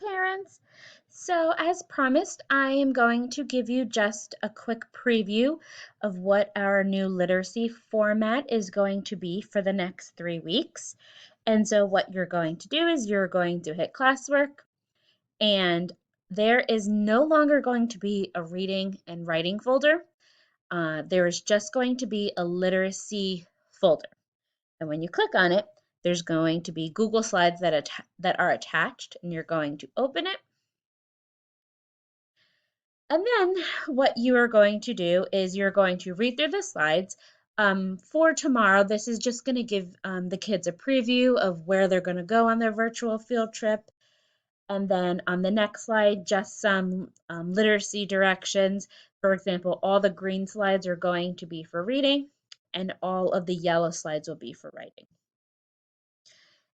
parents. So, as promised, I am going to give you just a quick preview of what our new literacy format is going to be for the next 3 weeks. And so, what you're going to do is you're going to hit classwork, and there is no longer going to be a reading and writing folder. There is just going to be a literacy folder. And when you click on it, there's going to be Google Slides that are attached, and you're going to open it. And then what you are going to do is you're going to read through the slides. For tomorrow, this is just going to give the kids a preview of where they're going to go on their virtual field trip. And then on the next slide, just some literacy directions. For example, all the green slides are going to be for reading, and all of the yellow slides will be for writing.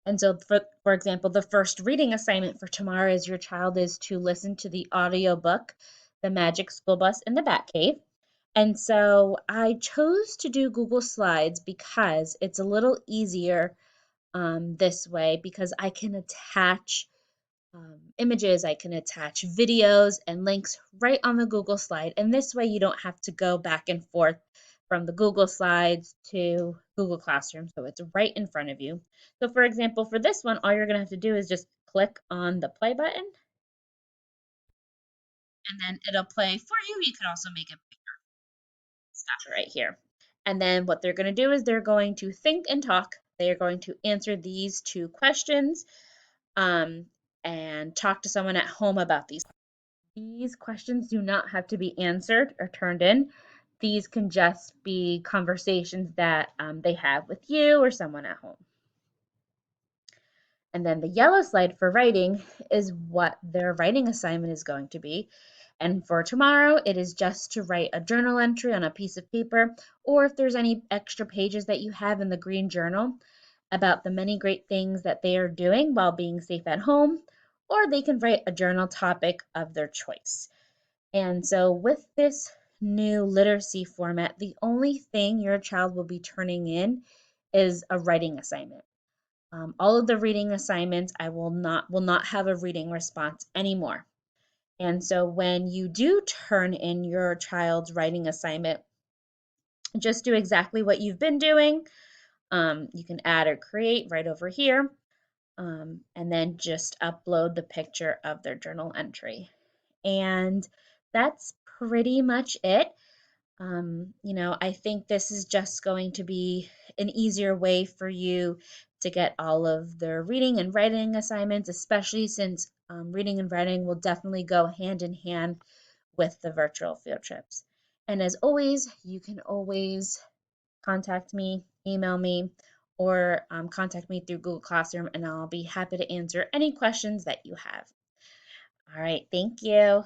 And so, for example, the first reading assignment for tomorrow is your child is to listen to the audiobook, The Magic School Bus in the Batcave. And so I chose to do Google Slides because it's a little easier this way, because I can attach images, I can attach videos and links right on the Google slide. And this way you don't have to go back and forth from the Google Slides to Google Classroom. So it's right in front of you. So for example, for this one, all you're going to have to do is just click on the play button, and then it'll play for you. You can also make it bigger. Stop it right here. And then what they're going to do is they're going to think and talk. They are going to answer these 2 questions um, and talk to someone at home about these. These questions do not have to be answered or turned in. These can just be conversations that they have with you or someone at home. And then the yellow slide for writing is what their writing assignment is going to be. And for tomorrow, it is just to write a journal entry on a piece of paper, or if there's any extra pages that you have in the green journal about the many great things that they are doing while being safe at home, or they can write a journal topic of their choice. And so with this new literacy format, the only thing your child will be turning in is a writing assignment. All of the reading assignments, I will not have a reading response anymore. And so when you do turn in your child's writing assignment, just do exactly what you've been doing. You can add or create right over here, and then just upload the picture of their journal entry. And that's pretty much it. I think this is just going to be an easier way for you to get all of the reading and writing assignments, especially since reading and writing will definitely go hand in hand with the virtual field trips. And as always, you can always contact me, email me, or contact me through Google Classroom, and I'll be happy to answer any questions that you have. All right, thank you.